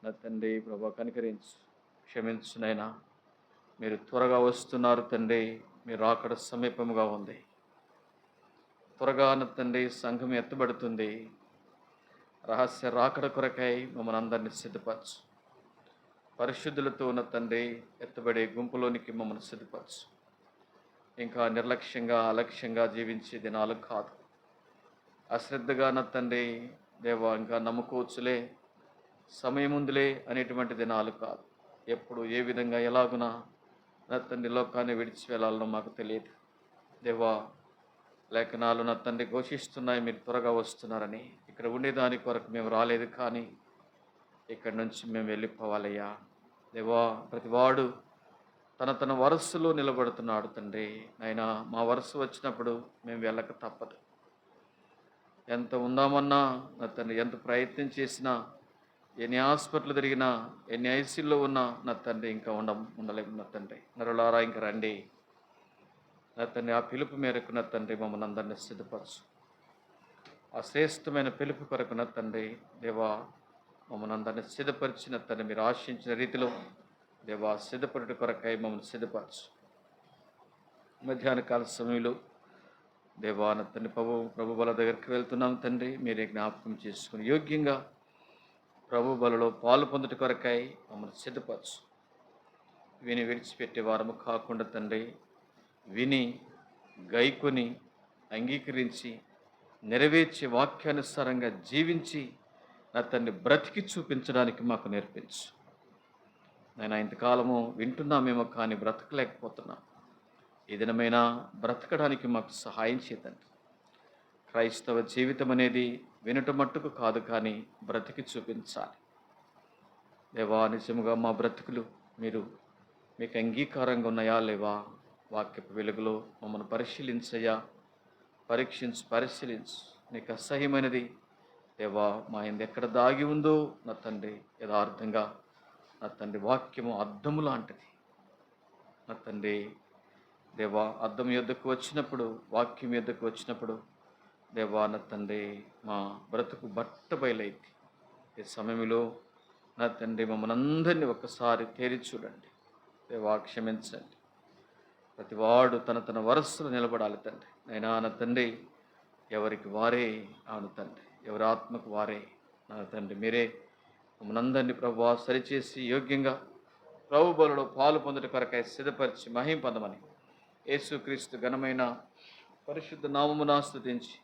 నా తండ్రి ప్రభా కనికరించు, క్షమించు నైనా. మీరు త్వరగా వస్తున్నారు తండ్రి, మీరు రాకడ సమీపముగా ఉంది. త్వరగా నా తండ్రి సంఘం ఎత్తబడుతుంది. రహస్య రాకడ కొరకై మమ్మల్ని అందరినీ సిద్ధపరచు. పరిశుద్ధులతో ఉన్న తండ్రి ఎత్తబడే గుంపులోనికి మమ్మల్ని సిద్ధపరచు. ఇంకా నిర్లక్ష్యంగా అలక్ష్యంగా జీవించే దినాలు కాదు. అశ్రద్ధగా నా తండ్రి దేవా ఇంకా నమ్ముకోవచ్చులే, సమయం ఉందిలే అనేటువంటి దినాలు కాదు. ఎప్పుడు ఏ విధంగా ఎలాగునా నా తండ్రి లోకాన్ని విడిచి వెళ్ళాలనో మాకు తెలియదు దేవా. లేఖనాలు నా తండ్రి ఘోషిస్తున్నాయి మీరు త్వరగా వస్తున్నారని. ఇక్కడ ఉండేదాని కొరకు మేము రాలేదు, కానీ ఇక్కడి నుంచి మేము వెళ్ళిపోవాలయ్యా దేవా. ప్రతివాడు తన వరుసలో నిలబడుతున్నాడు తండ్రి. అయినా మా వరుస వచ్చినప్పుడు మేము వెళ్ళక తప్పదు. ఎంత ఉందామన్నా నా తండ్రి, ఎంత ప్రయత్నం చేసినా, ఎన్ని హాస్పిటల్ తిరిగినా, ఎన్ని ఐసీల్లో ఉన్నా నా తండ్రి ఇంకా ఉండలేము నా తండ్రి. నరులారా ఇంక రండి నా తండ్రి. ఆ పిలుపు మేరకు నా తండ్రి మమ్మల్ని అందరినీ సిద్ధపరచు. ఆ శ్రేష్టమైన పిలుపు కొరకు నా తండ్రి దేవా మమ్మల్ని అందరినీ సిద్ధపరిచిన తండ్రి, మీరు ఆశించిన రీతిలో దేవా సిద్ధపరుట కొరకై మమ్మల్ని సిద్ధపరచు. మధ్యాహ్న కాల సమయంలో దేవా నా తండ్రి ప్రభు బల దగ్గరికి వెళ్తున్నాం తండ్రి. మీరే జ్ఞాపకం చేసుకుని యోగ్యంగా ప్రభు బలలో పాలు పొందుట కొరకై మమ్మల్ని సిద్ధపరచు. విని విడిచిపెట్టే వారము కాకుండా తండ్రి, విని గైకొని అంగీకరించి నెరవేర్చే వాక్యానుసారంగా జీవించి నా తండ్రి బ్రతికి చూపించడానికి మాకు నేర్పించు. నేను ఇంతకాలము వింటున్నామేమో కానీ బ్రతకలేకపోతున్నాం. ఈ దినమైనా బ్రతకడానికి మాకు సహాయం చేయండి. క్రైస్తవ జీవితం అనేది వినటం మట్టుకు కాదు, కానీ బ్రతికి చూపించాలి దేవా. నిజముగా మా బ్రతుకులు మీకు అంగీకారంగా ఉన్నాయా లేవా? వాక్యపు వెలుగులో మమ్మల్ని పరిశీలించయ్యా, పరిశీలించు. నీకు అసహ్యమైనది దేవా మా ఇందు ఎక్కడ దాగి ఉందో నా తండ్రి యథార్థంగా నా తండ్రి వాక్యము అద్దము లాంటిది నా తండ్రి దేవా. అద్దం యొద్దకు వచ్చినప్పుడు, వాక్యం యొద్దకు వచ్చినప్పుడు దేవా నా తండ్రి మా బ్రతుకు బట్ట బయలైంది. ఈ సమయంలో నా తండ్రి మమ్మల్ని అందరినీ ఒక్కసారి తేరి చూడండి దేవా. క్షమించండి. ప్రతివాడు తన వరసలు నిలబడాలి తండ్రి. నైనా నా తండ్రి ఎవరికి వారే ఆను తండ్రి, ఎవరి ఆత్మకు వారే నా తండ్రి. మీరే మమ్మల్ని అందరినీ ప్రభువా సరిచేసి యోగ్యంగా ప్రభు బలలో పాలు పొందుట కొరకై సిద్ధపరిచి మహిమ పొందమని యేసుక్రీస్తు ఘనమైన పరిశుద్ధ నామమున స్తుతించి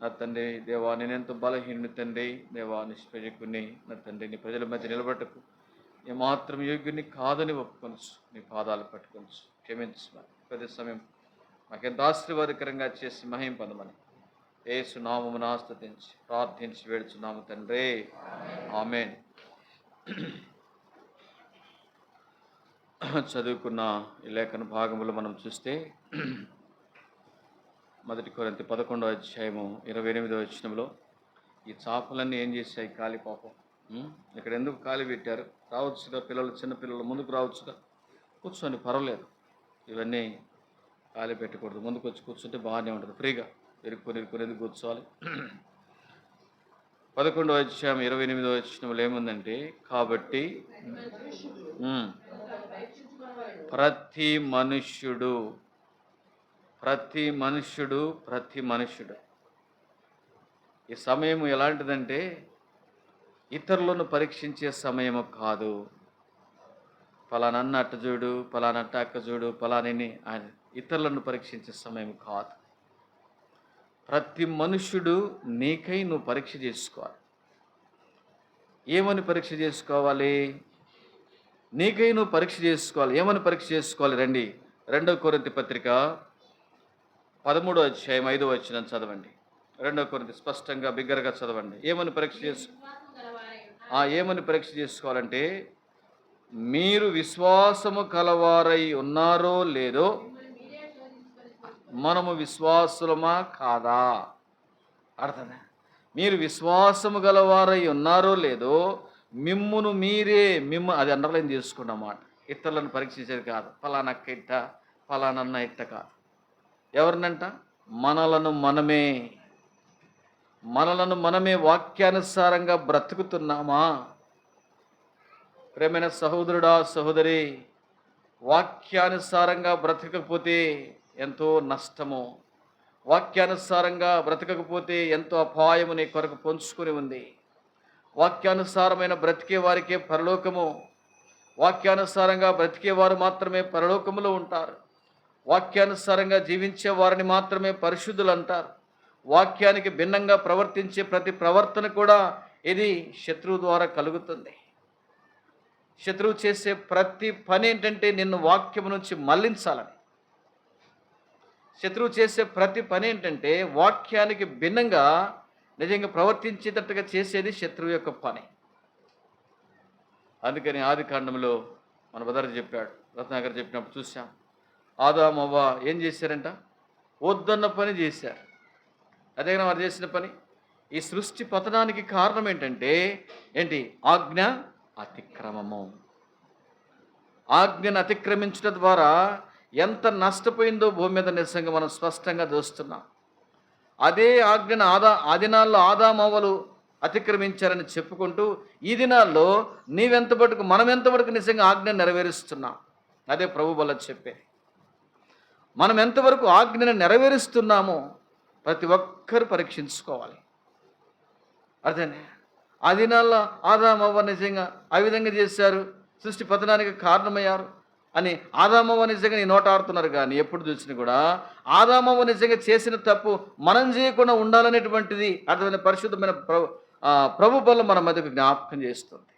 నా తండ్రి దేవా, నేనెంతో బలహీనుని తండ్రి దేవా, నిష్ప్రయోజకుని నా తండ్రి, నీ ప్రజల మధ్య నిలబడటకు ఏమాత్రం యోగ్యుని కాదని ఒప్పుకొనచ్చు, నీ పాదాలు పట్టుకొనచ్చు. క్షమించమని కొద్ది సమయం మాకెంత ఆశీర్వాదకరంగా చేసి మహిమ పొందమని యేసు నామమున స్తుతించి ప్రార్థించి వేడుచున్నాము తండ్రి. ఆమేన్. చదువుకున్న ఈ లేఖన భాగములు మనం చూస్తే 1 కొరింథీ 11వ అధ్యాయము 28వ వచనంలో ఈ చాపలన్నీ ఏం చేశాయి? కాలి పాపం. ఇక్కడ ఎందుకు కాలి పెట్టారు? రావచ్చుగా, చిన్నపిల్లలు ముందుకు రావచ్చుగా, కూర్చొని పర్వాలేదు. ఇవన్నీ కాలి పెట్టకూడదు. ముందుకు వచ్చి కూర్చుంటే బాగానే ఉంటుంది, ఫ్రీగా ఇరుక్కొని ఎందుకు కూర్చోవాలి? 11వ అధ్యాయం 28వ వచనంలో ఏముందంటే, కాబట్టి ప్రతి మనుష్యుడు ఈ సమయం ఎలాంటిదంటే ఇతరులను పరీక్షించే సమయము కాదు. ఫలానన్న అట్ట చూడు, ఫలానట్ట అక్క చూడు, ఫలానని ఆయన ఇతరులను పరీక్షించే సమయం కాదు. ప్రతి మనుష్యుడు నీకై నువ్వు పరీక్ష చేసుకోవాలి. ఏమని పరీక్ష చేసుకోవాలి? నీకై నువ్వు పరీక్ష చేసుకోవాలి. ఏమని పరీక్ష చేసుకోవాలి? రండి, 2 కొరింథీ పత్రిక 13వ అధ్యాయం 5వ వచనం చదవండి. 2 కొరింథీ స్పష్టంగా బిగ్గరగా చదవండి. ఏమని పరీక్ష చేసుకోవాలంటే, మీరు విశ్వాసము కలవారై ఉన్నారో లేదో, మనము విశ్వాసులమా కాదా? అర్థమే. మీరు విశ్వాసము గలవారై ఉన్నారో లేదో, అది అండర్లైన్ చేసుకున్నమాట. ఇతరులను పరీక్షించేది కాదు. ఫలానక్క ఇట్ట, ఫలానన్న ఇట్ట కాదు. ఎవరినంట? మనలను మనమే వాక్యానుసారంగా బ్రతుకుతున్నామా? ప్రేమైన సహోదరుడా, సహోదరి, వాక్యానుసారంగా బ్రతకకపోతే ఎంతో నష్టము. వాక్యానుసారంగా బ్రతకకపోతే ఎంతో అపాయము నీ కొరకు పొంచుకొని ఉంది. వాక్యానుసారమైన బ్రతికే వారికే పరలోకము. వాక్యానుసారంగా బ్రతికేవారు మాత్రమే పరలోకములో ఉంటారు. వాక్యానుసారంగా జీవించే వారిని మాత్రమే పరిశుద్ధులు అంటారు. వాక్యానికి భిన్నంగా ప్రవర్తించే ప్రతి ప్రవర్తన కూడా ఇది శత్రువు ద్వారా కలుగుతుంది. శత్రువు చేసే ప్రతి పని ఏంటంటే నిన్ను వాక్యము నుంచి మళ్లించాలని. శత్రువు చేసే ప్రతి పని ఏంటంటే వాక్యానికి భిన్నంగా నిజంగా ప్రవర్తించేటట్టుగా చేసేది శత్రువు యొక్క పని. అందుకని ఆది కాండంలో మన బ్రదర్ చెప్పాడు, రత్నాకర్ చెప్పినప్పుడు చూసాం. ఆదాము అవ్వ ఏం చేశారంట? వద్దన్న పని చేశారు. అదే వారు చేసిన పని. ఈ సృష్టి పతనానికి కారణం ఏంటంటే ఏంటి? ఆజ్ఞ అతిక్రమము. ఆజ్ఞను అతిక్రమించడం ద్వారా ఎంత నష్టపోయిందో భూమి మీద నిజంగా మనం స్పష్టంగా చూస్తున్నాం. అదే ఆజ్ఞను ఆ దినాల్లో ఆదామవ్వలు అతిక్రమించారని చెప్పుకుంటూ ఈ దినాల్లో నీవెంతవరకు మనం ఎంతవరకు నిజంగా ఆజ్ఞను నెరవేరుస్తున్నాం? అదే ప్రభు వల్ల చెప్పేది. మనం ఎంతవరకు ఆజ్ఞను నెరవేరుస్తున్నామో ప్రతి ఒక్కరు పరీక్షించుకోవాలి. అర్థనే ఆ దినాల్లో ఆదామవ్వ నిజంగా ఆ విధంగా చేశారు, సృష్టి పతనానికి కారణమయ్యారు అని ఆదామవ్వ నిజంగా నీ నోట ఆడుతున్నారు. కానీ ఎప్పుడు చూసినా కూడా ఆదామవ్వ నిజంగా చేసిన తప్పు మనం చేయకుండా ఉండాలనేటువంటిది అర్థమైన పరిశుద్ధమైన ప్రభు బలం మన మధ్యకు జ్ఞాపకం చేస్తుంది.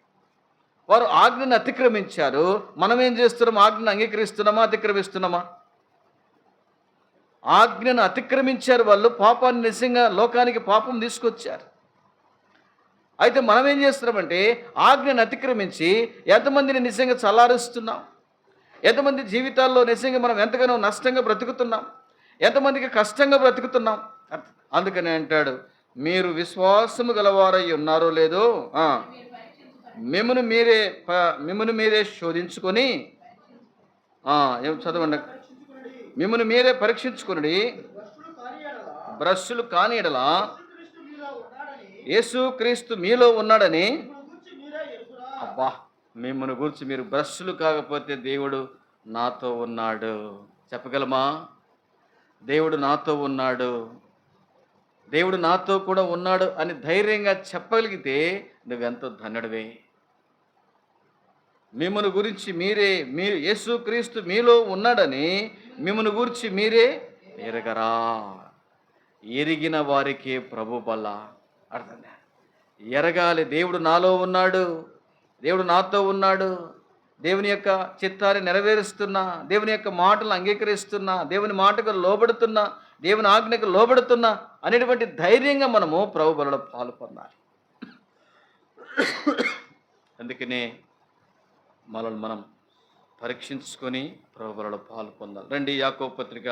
వారు ఆజ్ఞను అతిక్రమించారు. మనం ఏం చేస్తున్నాం? ఆజ్ఞను అంగీకరిస్తున్నామా, అతిక్రమిస్తున్నామా? ఆజ్ఞను అతిక్రమించారు వాళ్ళు. పాపాన్ని నిజంగా లోకానికి పాపం తీసుకొచ్చారు. అయితే మనం ఏం చేస్తున్నామంటే ఆజ్ఞను అతిక్రమించి ఎంతమందిని నిజంగా చల్లారుస్తున్నాం, ఎంతమంది జీవితాల్లో నిజంగా మనం ఎంతగానో నష్టంగా బ్రతుకుతున్నాం, ఎంతమందికి కష్టంగా బ్రతుకుతున్నాం. అందుకని అంటాడు, మీరు విశ్వాసము గలవారై ఉన్నారో లేదో మిమ్మను మీరే శోధించుకొని చదవండి. మిమ్మను మీరే పరీక్షించుకుని భ్రష్టులు కాని యెడల యేసుక్రీస్తు మీలో ఉన్నాడని. అబ్బా, మిమ్మల్ని గురించి మీరు భ్రష్టులు కాకపోతే దేవుడు నాతో ఉన్నాడు చెప్పగలమా? దేవుడు నాతో ఉన్నాడు, దేవుడు నాతో కూడా ఉన్నాడు అని ధైర్యంగా చెప్పగలిగితే నువ్వెంతో ధన్యుడివే. మిమ్మల్ని గురించి మీరు యేసుక్రీస్తు మీలో ఉన్నాడని మిమ్మల్ని గురించి మీరే ఎరగరా? ఎరిగిన వారికి ప్రభు బల. అర్థం ఎరగాలి. దేవుడు నాలో ఉన్నాడు, దేవుడు నాతో ఉన్నాడు, దేవుని యొక్క చిత్తాన్ని నెరవేరుస్తున్నా, దేవుని యొక్క మాటలు అంగీకరిస్తున్నా, దేవుని మాటకు లోబడుతున్నా, దేవుని ఆజ్ఞకు లోబడుతున్నా అనేటువంటి ధైర్యంగా మనము ప్రభు బలలో పాలు పొందాలి. అందుకనే మనల్ని మనం పరీక్షించుకొని ప్రభు బలలో పాలు పొందాలి. రండి, యాకోబు పత్రిక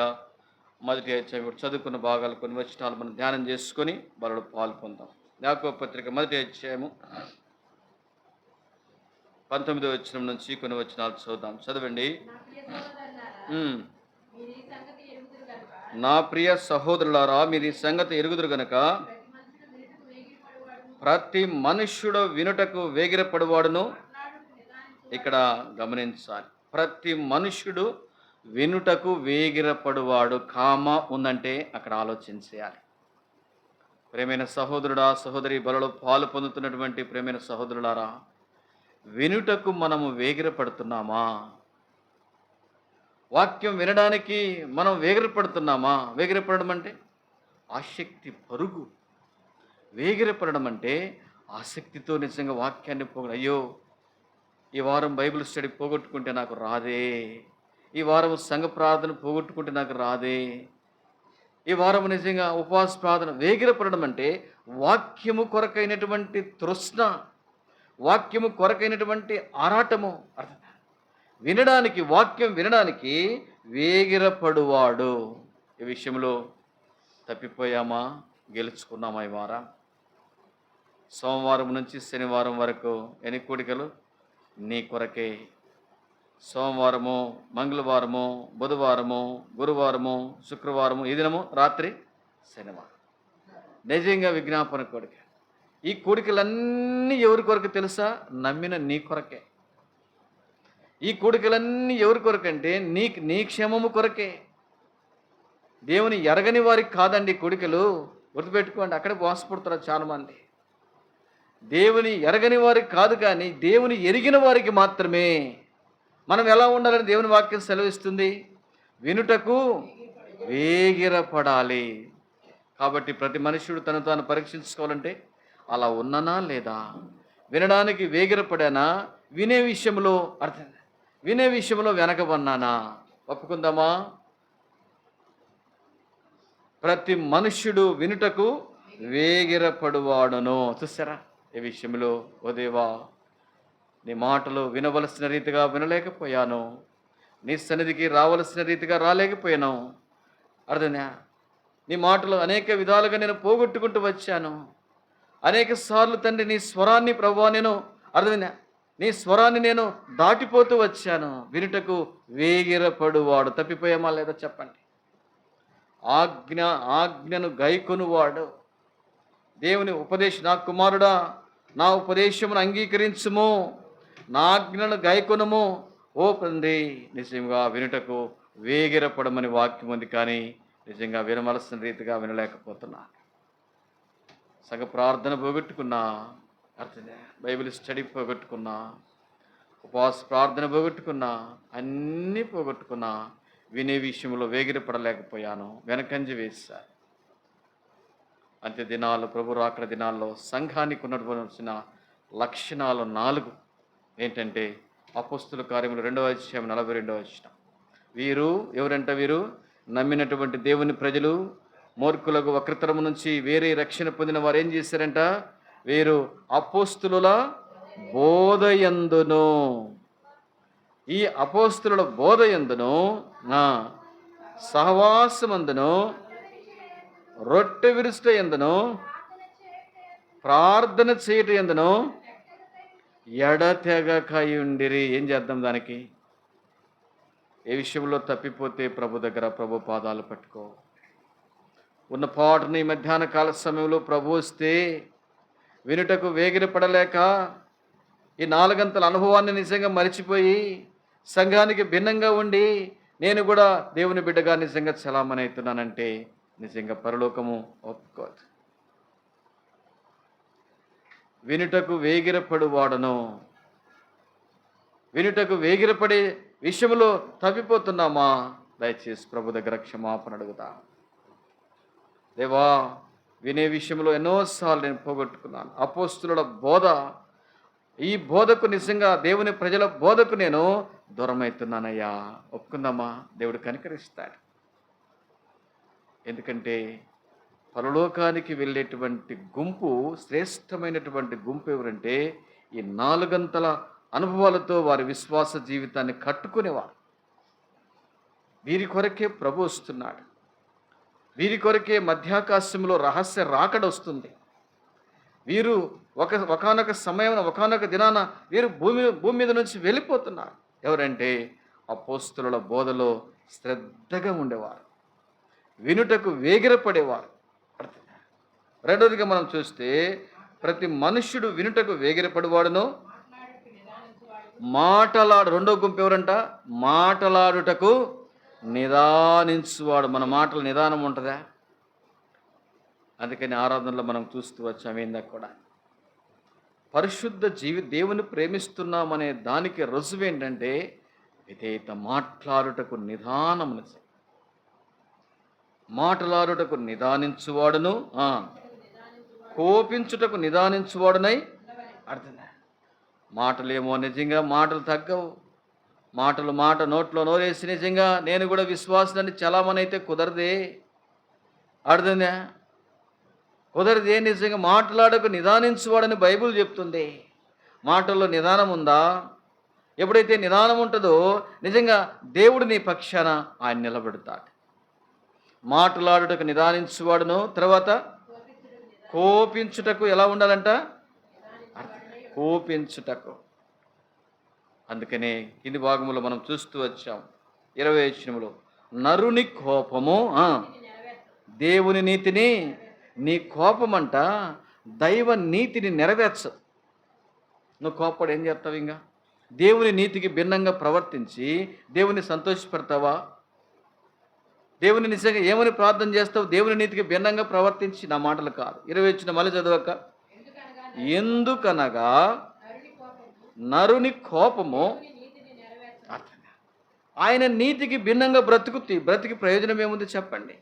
మొదటి అధ్యాయం చదువుకున్న భాగాలు కొన్ని వచనాలు మనం ధ్యానం చేసుకొని బలలో పాలు పొందాం. యాకోబు పత్రిక మొదటి అధ్యాయము 19వ వచనం నుంచి కొన్ని వచనాలు చూద్దాం. చదవండి. నా ప్రియ సహోదరులారా, మీరు ఈ సంగతి ఎరుగుదురు గనుక ప్రతి మనుష్యుడు వినుటకు వేగిరపడువాడును. ఇక్కడ గమనించాలి, ప్రతి మనుష్యుడు వినుటకు వేగిరపడువాడు. కామ ఉందంటే అక్కడ ఆలోచించేయాలి. ప్రేమైన సహోదరుడా, సహోదరి, బలలో పాలు పొందుతున్నటువంటి ప్రేమైన సహోదరులారా, వినుటకు మనము వేగిరపడుతున్నామా? వాక్యం వినడానికి మనం వేగిరపడుతున్నామా? వేగిరపడడం అంటే ఆసక్తి, పరుగు. వేగిరపడడం అంటే ఆసక్తితో నిజంగా వాక్యాన్ని అయ్యో, ఈ వారం బైబిల్ స్టడీ పోగొట్టుకుంటే నాకు రాదే, ఈ వారం సంఘ ప్రార్థన పోగొట్టుకుంటే నాకు రాదే, ఈ వారం నిజంగా ఉపవాస ప్రార్థన. వేగిరపడడం అంటే వాక్యము కొరకైనటువంటి తృష్ణ, వాక్యము కొరకైనటువంటి ఆరాటము. అర్థం వినడానికి, వాక్యం వినడానికి వేగిరపడువాడు. ఈ విషయంలో తప్పిపోయామా, గెలుచుకున్నామా? ఈ వారం సోమవారం నుంచి శనివారం వరకు ఎన్ని కూడికలు నీ కొరకే. సోమవారము, మంగళవారము, బుధవారము, గురువారము, శుక్రవారము, ఈ దినము రాత్రి శనివారం. నిజంగా విజ్ఞాపన కోరిక. ఈ కోరికలన్నీ ఎవరి కొరకు తెలుసా? నమ్మిన నీ కొరకే. ఈ కూడికలన్నీ ఎవరి కొరకంటే నీ క్షేమము కొరకే. దేవుని ఎరగని వారికి కాదండి కూడికలు. గుర్తుపెట్టుకోండి, అక్కడే మోసపడుతున్నారు చాలామంది. దేవుని ఎరగని వారికి కాదు, కానీ దేవుని ఎరిగిన వారికి మాత్రమే. మనం ఎలా ఉండాలని దేవుని వాక్యం సెలవిస్తుంది? వినుటకు వేగిరపడాలి. కాబట్టి ప్రతి మనుష్యుడు తను తాను పరీక్షించుకోవాలంటే అలా ఉన్నానా లేదా, వినడానికి వేగిరపడానా, వినే విషయంలో వెనకబన్నానా? ఒప్పుకుందామా? ప్రతి మనుష్యుడు వినుటకు వేగిరపడువాడును. చూసారా ఈ విషయంలో? ఓ దేవా, నీ మాటలు వినవలసిన రీతిగా వినలేకపోయాను, నీ సన్నిధికి రావలసిన రీతిగా రాలేకపోయాను. అర్థనా? నీ మాటలు అనేక విధాలుగా నేను పోగొట్టుకుంటూ వచ్చాను. అనేక సార్లు తండ్రి నీ స్వరాన్ని ప్రభువా నేను నీ స్వరాన్ని నేను దాటిపోతూ వచ్చాను. వినుటకు వేగిరపడువాడు. తప్పిపోయామా లేదా చెప్పండి? ఆజ్ఞను గైకొనువాడు. దేవుని ఉపదేశం, నా కుమారుడా నా ఉపదేశమును అంగీకరించుము, నా ఆజ్ఞను గైకొనుము. ఓ తండ్రి, నిజంగా వినుటకు వేగిరపడమని వాక్యం ఉంది, కానీ నిజంగా వినవలసిన రీతిగా వినలేకపోతున్నా. సగ ప్రార్థన పోగొట్టుకున్నా, బైబిల్ స్టడీ పోగొట్టుకున్నా, ఉపవాస ప్రార్థన పోగొట్టుకున్నా, అన్నీ పోగొట్టుకున్నా. వినే విషయంలో వేగిరపడలేకపోయాను, వెనకంజ వేశా. అంత్య దినాలు, ప్రభు రాకడ దినాల్లో సంఘానికి ఉన్నటువంటి లక్షణాలు 4 ఏంటంటే, అపోస్తుల కార్యములు 2వ అధ్యాయం 42వ వచనం. వీరు ఎవరంట? వీరు నమ్మినటువంటి దేవుని ప్రజలు, మూర్ఖులకు వక్రతరము నుంచి వేరే రక్షణ పొందిన వారు ఏం చేశారంట? వీరు అపోస్తులుల బోధయందును, ఈ అపోస్తులుల బోధయందును, సహవాసమందును, రొట్టె విరుచుట యందును, ప్రార్థన చేయట యందును ఎడతెగకయుండిరి. ఏం చేద్దాం దానికి? ఏ విషయంలో తప్పిపోతే ప్రభు దగ్గర, ప్రభు పాదాలు పట్టుకో. ఉన్న పాటుని మధ్యాహ్న కాల సమయంలో ప్రభు వస్తే వినుటకు వేగిరపడలేక ఈ 4 గంటల అనుభవాన్ని నిజంగా మరిచిపోయి సంఘానికి భిన్నంగా ఉండి నేను కూడా దేవుని బిడ్డగా నిజంగా చలామణి అవుతున్నానంటే నిజంగా పరలోకము ఒప్పుకోదు. వినుటకు వేగిరపడువాడను. వినుటకు వేగిరపడే విషయంలో తప్పిపోతున్నామా? దయచేసి ప్రభు దగ్గర క్షమాపణ అడుగుతా. దేవా, వినే విషయంలో ఎన్నోసార్లు నేను పోగొట్టుకున్నాను. అపోస్తులుల బోధ, ఈ బోధకు నిజంగా దేవుని ప్రజల బోధకు నేను దూరమవుతున్నానయ్యా. ఒప్పుకుందామా? దేవుడు కనికరిస్తాడు. ఎందుకంటే పరలోకానికి వెళ్ళేటువంటి గుంపు, శ్రేష్టమైనటువంటి గుంపు ఎవరంటే ఈ 4 గంటల అనుభవాలతో వారి విశ్వాస జీవితాన్ని కట్టుకునేవారు. వీరి కొరకే ప్రభు వస్తున్నాడు. వీరి కొరకే మధ్యాకాశంలో రహస్య రాకడ వస్తుంది. వీరు ఒకనొక సమయం, ఒకనొక దినాన వీరు భూమి మీద నుంచి వెళ్ళిపోతున్నారు. ఎవరంటే అపోస్తులుల బోధలో శ్రద్ధగా ఉండేవారు, వినుటకు వేగిరపడేవారు. రెండవదిగా మనం చూస్తే ప్రతి మనుష్యుడు వినుటకు వేగిరపడేవాడును, రెండో గుంపు ఎవరంట? మాటలాడుటకు నిదానించువాడు. మన మాటలు నిదానం ఉంటుందా? అందుకని ఆరాధనలో మనం చూస్తూ వచ్చాము. ఏందాక కూడా పరిశుద్ధ దేవుని ప్రేమిస్తున్నామనే దానికి రుజువు ఏంటంటే విధేయత. మాట్లాడుటకు నిదానము, మాటలాడుటకు నిదానించువాడును, కోపించుటకు నిదానించువాడునై. అర్థం? మాటలేమో నిజంగా మాటలు తగ్గవు. మాట నోట్లో నోరేసి నిజంగా నేను కూడా విశ్వాసాన్ని చలామణి అయితే కుదరదే. అర్థందా? కుదరదే. నిజంగా మాట్లాడకు నిదానించువాడని బైబిల్ చెప్తుంది. మాటల్లో నిదానం ఉందా? ఎప్పుడైతే నిదానం ఉంటుందో నిజంగా దేవుడు నీ పక్షాన ఆయన నిలబెడతాడు. మాట్లాడుటకు నిదానించువాడును, తర్వాత కోపించుటకు ఎలా ఉండాలంట? కోపించుటకు. అందుకనే కింది భాగంలో మనం చూస్తూ వచ్చాం 20వ వచనంలో, నరుని కోపము దేవుని నీతిని, నీ కోపమంట దైవ నీతిని నెరవేర్చదు. నువ్వు కోపడు ఏం చేస్తావు? ఇంకా దేవుని నీతికి భిన్నంగా ప్రవర్తించి దేవుని సంతోషపెడతావా? దేవుని నిజంగా ఏమని ప్రార్థన చేస్తావు? దేవుని నీతికి భిన్నంగా ప్రవర్తించి, నా మాటలు కాదు, 20 వచ్చిన మళ్ళీ చదవక. ఎందుకనగా నరుని కోపము ఆయన నీతికి భిన్నంగా బ్రతికి ప్రయోజనం ఏముంది చెప్పండి?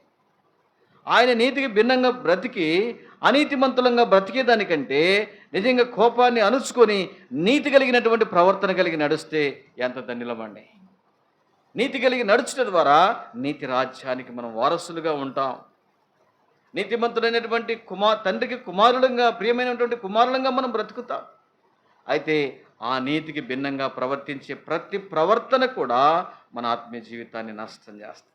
ఆయన నీతికి భిన్నంగా బ్రతికి అనీతిమంతులంగా బ్రతికేదానికంటే నిజంగా కోపాన్ని అణుచుకొని నీతి కలిగినటువంటి ప్రవర్తన కలిగి నడిస్తే ఎంత ధన్యులమండి. నీతి కలిగి నడుచుట ద్వారా నీతి రాజ్యానికి మనం వారసులుగా ఉంటాం. నీతిమంతుడైనటువంటి తండ్రికి కుమారులంగా, ప్రియమైనటువంటి కుమారులంగా మనం బ్రతుకుతాం. అయితే ఆ నీతికి భిన్నంగా ప్రవర్తించే ప్రతి ప్రవర్తన కూడా మన ఆత్మీయ జీవితాన్ని నష్టం చేస్తుంది.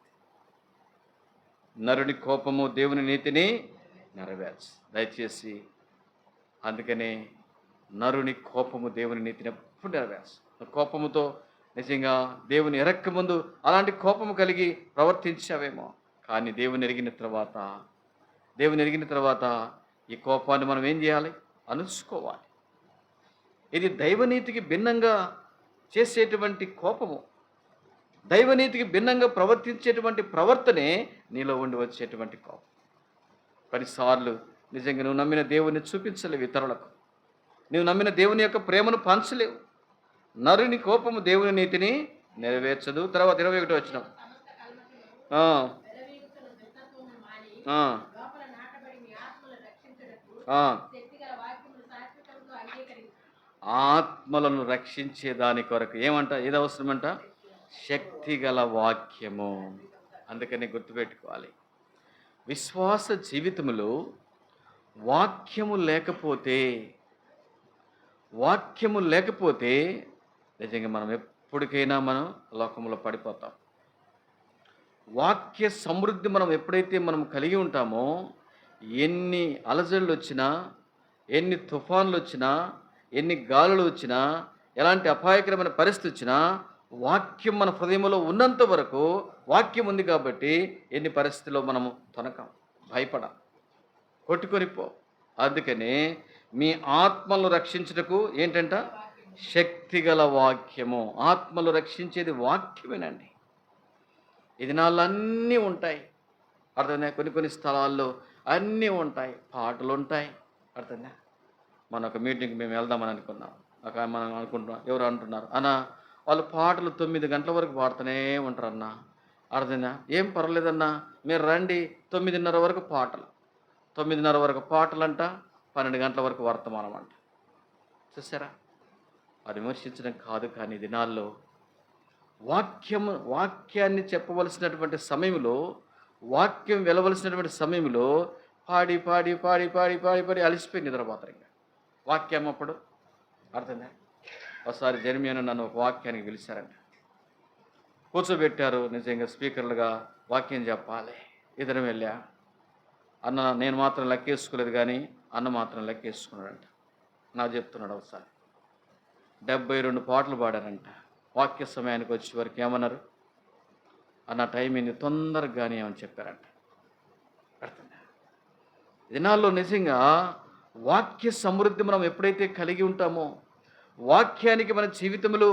నరుని కోపము దేవుని నీతిని నెరవేర్చు. దయచేసి అందుకనే నరుని కోపము దేవుని నీతిని ఎప్పుడు నెరవేర్చు. కోపముతో నిజంగా దేవుని ఎరక్క ముందు అలాంటి కోపము కలిగి ప్రవర్తించావేమో, కానీ దేవుని ఎరిగిన తర్వాత ఈ కోపాన్ని మనం ఏం చేయాలి? అణుచుకోవాలి. ఇది దైవనీతికి భిన్నంగా చేసేటువంటి కోపము, దైవనీతికి భిన్నంగా ప్రవర్తించేటువంటి ప్రవర్తనే నీలో ఉండి వచ్చేటువంటి కోపం. కొన్నిసార్లు నిజంగా నువ్వు నమ్మిన దేవుని చూపించలేవు ఇతరులకు, నువ్వు నమ్మిన దేవుని యొక్క ప్రేమను పంచలేవు. నరుని కోపము దేవుని నీతిని నెరవేర్చదు. తర్వాత 21 వచనం. ఆత్మలను రక్షించే దాని కొరకు ఏమంట? ఏది అవసరమంట? శక్తిగల వాక్యము. అందుకని గుర్తుపెట్టుకోవాలి, విశ్వాస జీవితంలో వాక్యము లేకపోతే నిజంగా మనం ఎప్పటికైనా మనం లోకంలో పడిపోతాం. వాక్య సమృద్ధి మనం ఎప్పుడైతే మనం కలిగి ఉంటామో, ఎన్ని అలజడులు వచ్చినా, ఎన్ని తుఫాన్లు వచ్చినా, ఎన్ని గాలులు వచ్చినా, ఎలాంటి అపాయకరమైన పరిస్థితి వచ్చినా, వాక్యం మన హృదయంలో ఉన్నంత వరకు, వాక్యం ఉంది కాబట్టి ఎన్ని పరిస్థితుల్లో మనము తొనకం, భయపడం, కొట్టుకొనిపో. అందుకనే మీ ఆత్మలను రక్షించుటకు ఏంటంట? శక్తిగల వాక్యము. ఆత్మలు రక్షించేది వాక్యమేనండి. ఈ దినాల్లో అన్నీ ఉంటాయి, అర్థమైందా? కొన్ని స్థలాల్లో అన్నీ ఉంటాయి, పాటలు ఉంటాయి, అర్థమైందా? మన ఒక మీటింగ్కి మేము వెళ్దామని అనుకున్నాం. మనం అనుకుంటున్నాం, ఎవరు అంటున్నారు అన్న వాళ్ళు పాటలు 9 గంటల వరకు పాడుతూనే ఉంటారన్న. అర్థమైందా? ఏం పర్వాలేదన్నా, మీరు రండి, 9:30 వరకు పాటలు, 9:30 వరకు పాటలంట, 12 గంటల వరకు వర్తమానం అంట. చూసారా? అది విమర్శించడం కాదు, కానీ దినాల్లో వాక్యాన్ని చెప్పవలసినటువంటి సమయంలో, వాక్యం వెళ్ళవలసినటువంటి సమయంలో పాడి పాడి పాడి పాడి పాడి పాడి అలసిపోయి నిద్రపోతారు. ఇంకా వాక్యం అప్పుడు అర్థంగా. ఒకసారి జెర్మియాను నన్ను ఒక వాక్యానికి పిలిచారంట, కూర్చోబెట్టారు. నిజంగా స్పీకర్లుగా వాక్యం చెప్పాలి. ఇద్దరం వెళ్ళా. అన్న నేను మాత్రం లెక్కేసుకోలేదు, కానీ అన్న మాత్రం లెక్కేసుకున్నాడంట. నాకు చెప్తున్నాడు, ఒకసారి 72 పాటలు పాడారంట. వాక్య సమయానికి వచ్చే వరకు ఏమన్నారు? అన్న టైం ఏంది, తొందరగా కానీ ఏమని చెప్పారంట. అర్థంగా. దినాల్లో నిజంగా వాక్య సమృద్ధి మనం ఎప్పుడైతే కలిగి ఉంటామో, వాక్యానికి మన జీవితంలో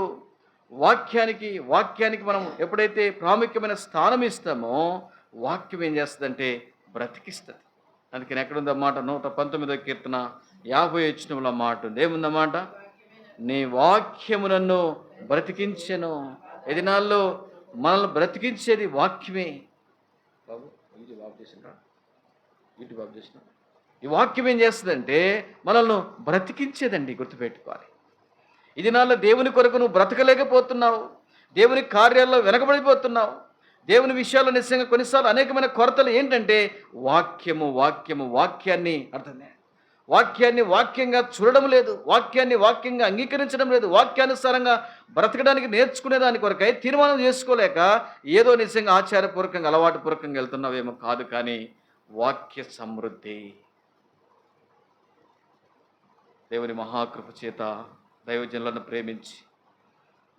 వాక్యానికి మనం ఎప్పుడైతే ప్రాముఖ్యమైన స్థానం ఇస్తామో, వాక్యం ఏం చేస్తుందంటే బ్రతికిస్తుంది. అందుకని ఎక్కడుందన్నమాట? 119వ కీర్తన 50 వచనంలో మాట ఉంది. ఏముందన్నమాట? నీ వాక్యము నన్ను బ్రతికించెను. ఈ దినాల్లో మనల్ని బ్రతికించేది వాక్యమే. బాబు చేసిన ఈ వాక్యం ఏం చేస్తుందంటే మనల్ని బ్రతికించేదండి. గుర్తుపెట్టుకోవాలి. ఈ దినాల్లో దేవుని కొరకు నువ్వు బ్రతకలేకపోతున్నావు, దేవుని కార్యాల్లో వెనకబడిపోతున్నావు, దేవుని విషయాల్లో నిజంగా కొన్నిసార్లు అనేకమైన కొరతలు ఏంటంటే వాక్యాన్ని అర్థమే, వాక్యాన్ని వాక్యంగా చూడడం లేదు, వాక్యాన్ని వాక్యంగా అంగీకరించడం లేదు, వాక్యానుసారంగా బ్రతకడానికి నేర్చుకునే దాని కొరకై తీర్మానం చేసుకోలేక ఏదో నిజంగా ఆచారపూర్వకంగా అలవాటుపూర్వకంగా వెళ్తున్నావేమో కాదు, కానీ వాక్య సమృద్ధి దేవుని మహాకృప చేత దైవజనులను ప్రేమించి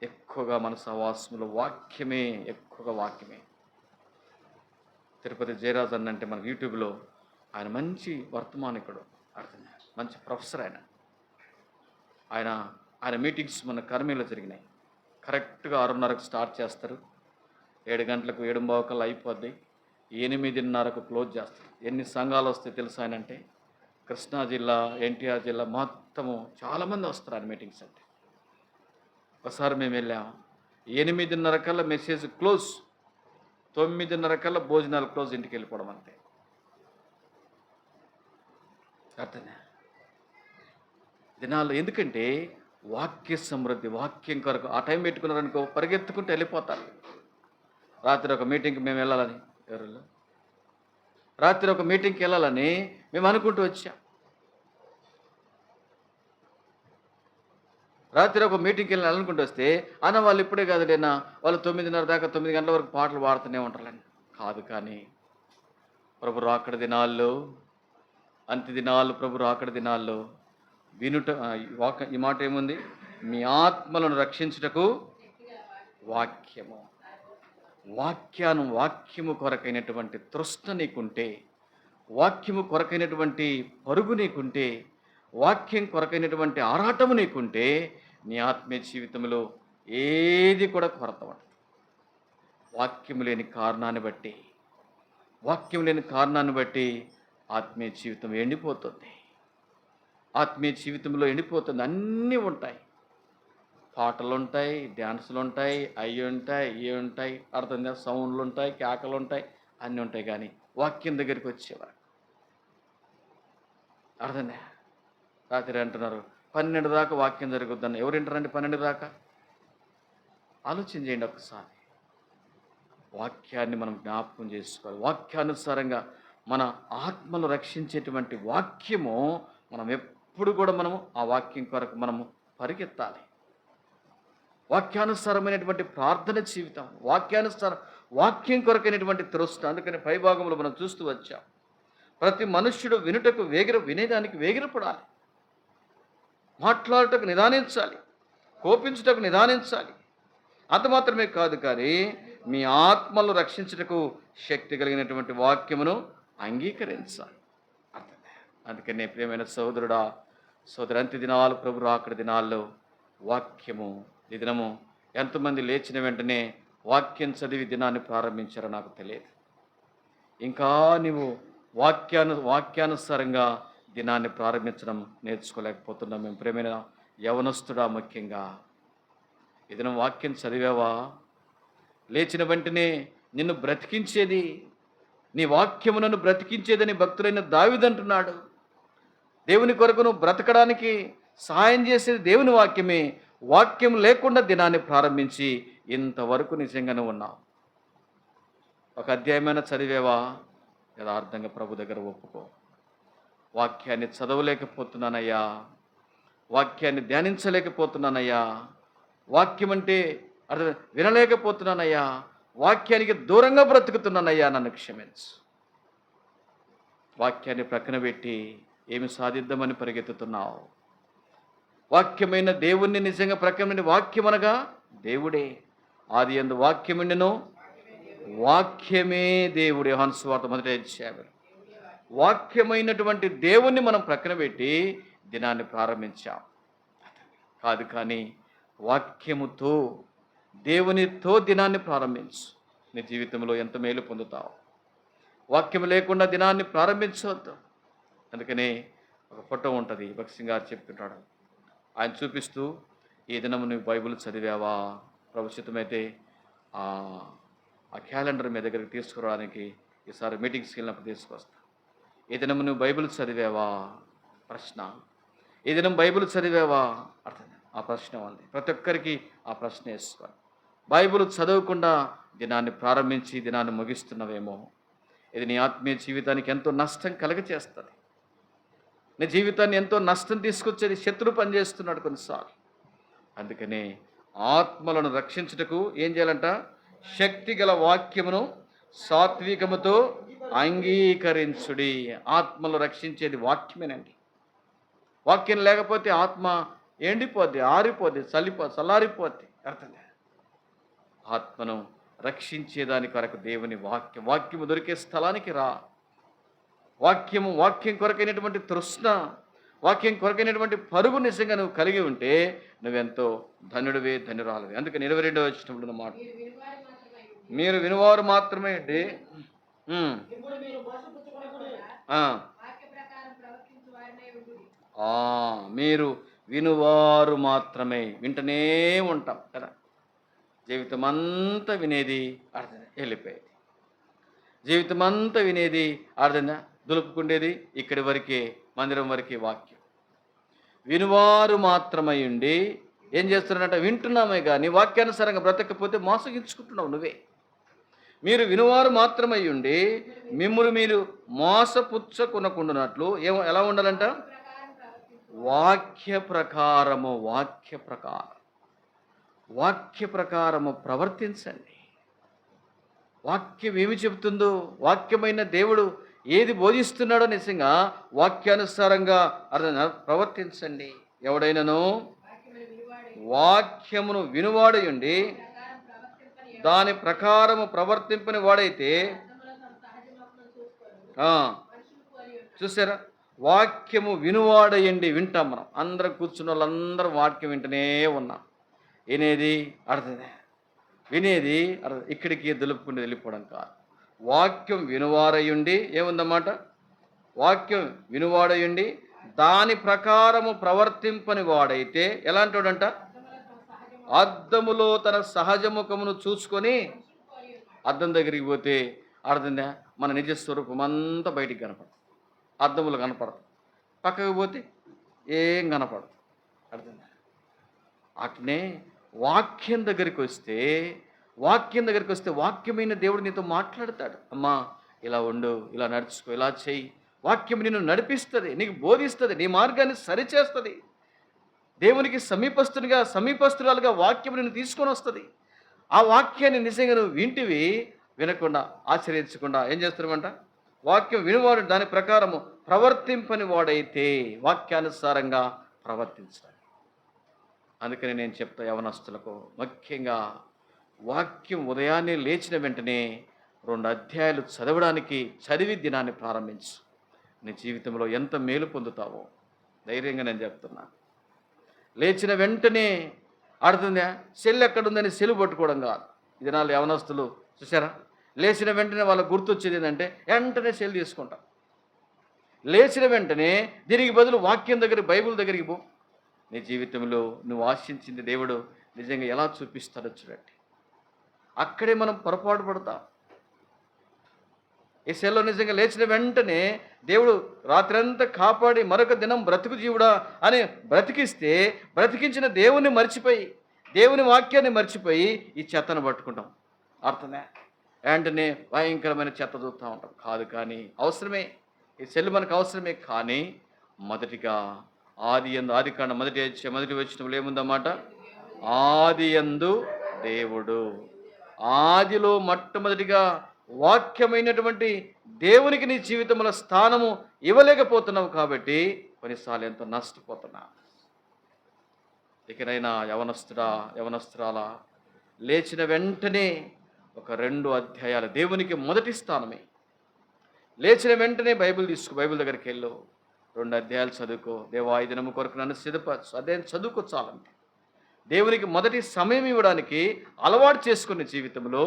ఎక్కువగా మన సహవాసంలో ఎక్కువగా వాక్యమే. తిరుపతి జయరాజ్ అన్నంటే మన యూట్యూబ్లో ఆయన మంచి వర్తమానికుడు, అర్థం మంచి ప్రొఫెసర్. ఆయన ఆయన మీటింగ్స్ మన కర్మీలో జరిగినాయి. కరెక్ట్గా 6:30కు స్టార్ట్ చేస్తారు, 7 గంటలకు 7:15 అయిపోద్ది, 8:30కు క్లోజ్ చేస్తారు. ఎన్ని సంఘాలు వస్తాయి తెలుసు ఆయన అంటే? కృష్ణా జిల్లా, ఎన్టీఆర్ జిల్లా మొత్తము చాలామంది వస్తారు ఆయన మీటింగ్స్ అంటే. ఒకసారి మేము వెళ్ళాము, 8:30 కల్లా మెసేజ్ క్లోజ్, 9:30 కల్లా భోజనాలు క్లోజ్, ఇంటికి వెళ్ళిపోవడం అంతే. అర్థమే దినాలు. ఎందుకంటే వాక్య సమృద్ధి, వాక్యం కొరకు ఆ టైం పెట్టుకున్నారనుకో పరిగెత్తుకుంటూ వెళ్ళిపోతారు. రాత్రి ఒక మీటింగ్కి మేము వెళ్ళాలని, ఎవరు రాత్రి ఒక మీటింగ్కి వెళ్ళాలని మేము అనుకుంటూ వచ్చాం. రాత్రి ఒక మీటింగ్కి వెళ్ళాలనుకుంటూ వస్తే అన్న వాళ్ళు ఇప్పుడే కాదులేనా, వాళ్ళు 9:30 దాకా 9 గంటల వరకు పాటలు పాడుతూనే ఉంటారులేండి. కాదు, కానీ ప్రభు రాకడ దినాల్లో, అంత్య దినాలు, ప్రభు రాకడ దినాల్లో వినుట, ఈ మాట ఏముంది? మీ ఆత్మలను రక్షించుటకు వాక్యము. వాక్యము కొరకైనటువంటి తృష్ణ నీకుంటే, వాక్యము కొరకైనటువంటి పరుగు నీకుంటే, వాక్యం కొరకైనటువంటి ఆరాటము నీకుంటే, నీ ఆత్మీయ జీవితంలో ఏది కూడా కొరత ఉండదు. వాక్యం లేని కారణాన్ని బట్టి ఆత్మీయ జీవితం ఎండిపోతుంది. ఆత్మీయ జీవితంలో ఎండిపోతుంది. అన్నీ ఉంటాయి, పాటలు ఉంటాయి, డ్యాన్సులు ఉంటాయి, అవి ఉంటాయి, ఇవి ఉంటాయి, అర్థం, సౌండ్లు ఉంటాయి, కేకలు ఉంటాయి, అన్నీ ఉంటాయి. కానీ వాక్యం దగ్గరికి వచ్చేవారు అర్థంగా. రాత్రి అంటున్నారు 12 దాకా వాక్యం జరుగుద్దని. ఎవరు వింటారండి 12 దాకా? ఆలోచన చేయండి ఒకసారి. వాక్యాన్ని మనం జ్ఞాపకం చేసుకోవాలి. వాక్యానుసారంగా మన ఆత్మను రక్షించేటువంటి వాక్యము మనం ఎప్పుడు కూడా మనము ఆ వాక్యం కొరకు మనము పరిగెత్తాలి. వాక్యానుసారమైనటువంటి ప్రార్థన జీవితం, వాక్యం కొరకైనటువంటి తృష్ణ. అందుకని పైభాగంలో మనం చూస్తూ వచ్చాం, ప్రతి మనుష్యుడు వినుటకు వినేదానికి వేగిరపడాలి, మాట్లాడుటకు నిదానించాలి, కోపించుటకు నిదానించాలి. అంత మాత్రమే కాదు, కానీ మీ ఆత్మలను రక్షించుటకు శక్తి కలిగినటువంటి వాక్యమును అంగీకరించాలి. అందుకనే ప్రియమైన సోదరుడా, సోదరు, అంత్య దినాలు, ప్రభు రాకడ దినాల్లో వాక్యము. ఈ దినము ఎంతమంది లేచిన వెంటనే వాక్యం చదివి దినాన్ని ప్రారంభించారో నాకు తెలియదు. ఇంకా నీవు వాక్యానుసారంగా దినాన్ని ప్రారంభించడం నేర్చుకోలేకపోతున్నాం. మేము ప్రేమైన యవనస్తుడా, ముఖ్యంగా ఈ దినం వాక్యం చదివావా? లేచిన వెంటనే నిన్ను బ్రతికించేది, నీ వాక్యము నన్ను బ్రతికించేదని భక్తుడైన దావీదు అంటున్నాడు. దేవుని కొరకు నువ్వు బ్రతకడానికి సహాయం చేసేది దేవుని వాక్యమే. వాక్యం లేకుండా దినాన్ని ప్రారంభించి ఇంతవరకు నిజంగానే ఉన్నావు. ఒక అధ్యాయమైనా చదివేవా? యథార్థంగా ప్రభు దగ్గర ఒప్పుకో. వాక్యాన్ని చదవలేకపోతున్నానయ్యా, వాక్యాన్ని ధ్యానించలేకపోతున్నానయ్యా, వాక్యం అంటే అర్థం వినలేకపోతున్నానయ్యా, వాక్యానికి దూరంగా బ్రతుకుతున్నానయ్యా, నన్ను క్షమించు. వాక్యాన్ని ప్రక్కన పెట్టి ఏమి సాధిద్దామని పరిగెత్తుతున్నావు? వాక్యమైన దేవుణ్ణి నిజంగా ప్రక్కన, వాక్యం అనగా దేవుడే. ఆది యందు వాక్యముండెను, వాక్యమే దేవుడే. యోహాను సువార్త 1వ అధ్యాయం. వాక్యమైనటువంటి దేవుణ్ణి మనం ప్రక్కన పెట్టి దినాన్ని ప్రారంభించాం. కాదు, కానీ వాక్యముతో, దేవునితో దినాన్ని ప్రారంభించు. నీ జీవితంలో ఎంత మేలు పొందుతావు. వాక్యం లేకుండా దినాన్ని ప్రారంభించవద్దు. అందుకనే ఒక ఫోటో ఉంటుంది, భక్సింగ్ గారు చెప్తుంటాడు, ఆయన చూపిస్తూ, ఈ దినము నువ్వు బైబిల్ చదివావా? ప్రభుత్వమైతే ఆ క్యాలెండర్ మీ దగ్గరికి తీసుకురావడానికి ఈసారి మీటింగ్స్కి వెళ్ళినప్పుడు తీసుకొస్తా. ఈ దినం నువ్వు బైబిల్ చదివావా? ప్రశ్న. ఈ దినం బైబిల్ చదివావా? అర్థం. ఆ ప్రశ్న ఉంది, ప్రతి ఒక్కరికి ఆ ప్రశ్న వేసుకోవాలి. బైబిల్ చదవకుండా దినాన్ని ప్రారంభించి దినాన్ని ముగిస్తున్నవేమో, ఇది నీ ఆత్మీయ జీవితానికి ఎంతో నష్టం కలగచేస్తుంది. నీ జీవితాన్ని ఎంతో నష్టం తీసుకొచ్చేది శత్రు పనిచేస్తున్నాడు కొన్నిసార్లు. అందుకనే ఆత్మలను రక్షించుటకు ఏం చేయాలంట? శక్తి గల వాక్యమును సాత్వికముతో అంగీకరించుడి. ఆత్మలు రక్షించేది వాక్యమేనండి. వాక్యం లేకపోతే ఆత్మ ఎండిపోద్ది, ఆరిపోద్ది, చల్లారిపోద్ది. అర్థంగా ఆత్మను రక్షించేదాని కొరకు దేవుని వాక్యము దొరికే స్థలానికి రా. వాక్యం కొరకైనటువంటి తృష్ణ, వాక్యం కొరకైనటువంటి పరుగు నిజంగా నువ్వు కలిగి ఉంటే నువ్వెంతో ధన్యుడివి, ధన్యురాలివి. అందుకని 22వ వచనంలో మాట, మీరు వినువారు మాత్రమే అండి. మీరు వినువారు మాత్రమే. వింటనే ఉంటాం కదా, జీవితం అంతా వినేది అర్థం వెళ్ళిపోయేది, జీవితం అంతా వినేది అర్థం దులుపుకుండేది ఇక్కడి వరకే, మందిరం వరకే వాక్యం. వినువారు మాత్రమై ఉండి ఏం చేస్తున్నారంట, వింటున్నామే కానీ వాక్యానుసారంగా బ్రతకపోతే మోసగించుకుంటున్నావు నువ్వే. మీరు వినువారు మాత్రమై ఉండి మిమ్ములు మీరు మోసపుచ్చకొనకుండునట్లు ఎలా ఉండాలంట, వాక్య ప్రకారము ప్రవర్తించండి. వాక్యం ఏమి చెబుతుందో, వాక్యమైన దేవుడు ఏది బోధిస్తున్నాడో నిజంగా వాక్యానుసారంగా ప్రవర్తించండి. ఎవడైనాను వాక్యమును వినువాడై ఉండి దాని ప్రకారము ప్రవర్తింపని వాడైతే, చూసారా, వాక్యము వినువాడయండి. వింటాం మనం అందరం, కూర్చున్న వాళ్ళందరం వాక్యం వింటనే ఉన్నాం. వినేది అర్థమే, వినేది అర్థం, ఇక్కడికి దులుపుకుంటూ వెళ్ళిపోవడం కాదు. వాక్యం వినువారయుండి ఏముందన్నమాట, వాక్యం వినువాడయుండి దాని ప్రకారము ప్రవర్తింపని వాడైతే ఎలాంటి వాడంట, అద్దములో తన సహజముఖమును చూసుకొని, అద్దం దగ్గరికి పోతే అర్థందా మన నిజ స్వరూపం అంతా బయటికి కనపడదు, అద్దములు కనపడదు. పక్కకు పోతే ఏం కనపడదు, అర్థందా. అట్నే వాక్యం దగ్గరికి వస్తే వాక్యమైన దేవుడు నీతో మాట్లాడతాడు. అమ్మా ఇలా ఉండు, ఇలా నడుచుకో, ఇలా చెయ్యి. వాక్యం నిన్ను నడిపిస్తుంది, నీకు బోధిస్తుంది, నీ మార్గాన్ని సరిచేస్తుంది. దేవునికి సమీపస్తురాలుగా వాక్యం నిన్ను తీసుకొని వస్తుంది. ఆ వాక్యాన్ని నిజంగా నువ్వు వింటివి, వినకుండా ఆశ్రయించకుండా ఏం చేస్తున్నామంట, వాక్యం వినువాడు దాని ప్రకారము ప్రవర్తింపని వాడైతే వాక్యానుసారంగా ప్రవర్తించాలి. అందుకని నేను చెప్తా యవనస్తులకు, ముఖ్యంగా వాక్యం ఉదయాన్నే లేచిన వెంటనే 2 అధ్యాయాలు చదివి దినాన్ని ప్రారంభించు. నీ జీవితంలో ఎంత మేలు పొందుతావో ధైర్యంగా నేను చెప్తున్నా. లేచిన వెంటనే అడుగుతుందా, సెల్ ఎక్కడుందని సెల్ పట్టుకోవడం కాదు. ఈ దినాలు యవనస్తులు చూసారా, లేచిన వెంటనే వాళ్ళకు గుర్తొచ్చేది ఏంటంటే వెంటనే సెల్ తీసుకుంటాం. లేచిన వెంటనే దీనికి బదులు వాక్యం దగ్గరికి, బైబిల్ దగ్గరికి పో. నీ జీవితంలో నువ్వు ఆశించింది దేవుడు నిజంగా ఎలా చూపిస్తాడో చూడండి. అక్కడే మనం పొరపాటు పడతాం. ఈ సెల్లో నిజంగా లేచిన వెంటనే దేవుడు రాత్రంతా కాపాడి మరొక దినం బ్రతుకు జీవుడా అని బ్రతికించిన దేవుని మర్చిపోయి, దేవుని వాక్యాన్ని మర్చిపోయి ఈ చెత్తను పట్టుకుంటాం. అర్థమే, వెంటనే భయంకరమైన చెత్త చూస్తూ ఉంటాం. కాదు, కానీ అవసరమే, ఈ సెల్ మనకు అవసరమే. కానీ మొదటిగా ఆదికాండం మొదటి వచనంలో ఏముందన్నమాట, ఆదియందు దేవుడు. ఆదిలో మొట్టమొదటిగా వాక్యమైనటువంటి దేవునికి నీ జీవితంలో స్థానము ఇవ్వలేకపోతున్నావు కాబట్టి కొన్నిసార్లు ఎంతో నష్టపోతున్నా. ఇకనైనా యవనస్తురాల లేచిన వెంటనే ఒక 2 అధ్యాయాలు దేవునికి మొదటి స్థానమే. లేచిన వెంటనే బైబిల్ దగ్గరికి వెళ్ళు, 2 అధ్యాయాలు చదువుకో. దేవా ఈ దినము కొరకు నన్ను సిద్ధపరచు, అదే చదువుకో చాలంటే. దేవునికి మొదటి సమయం ఇవ్వడానికి అలవాటు చేసుకునే జీవితంలో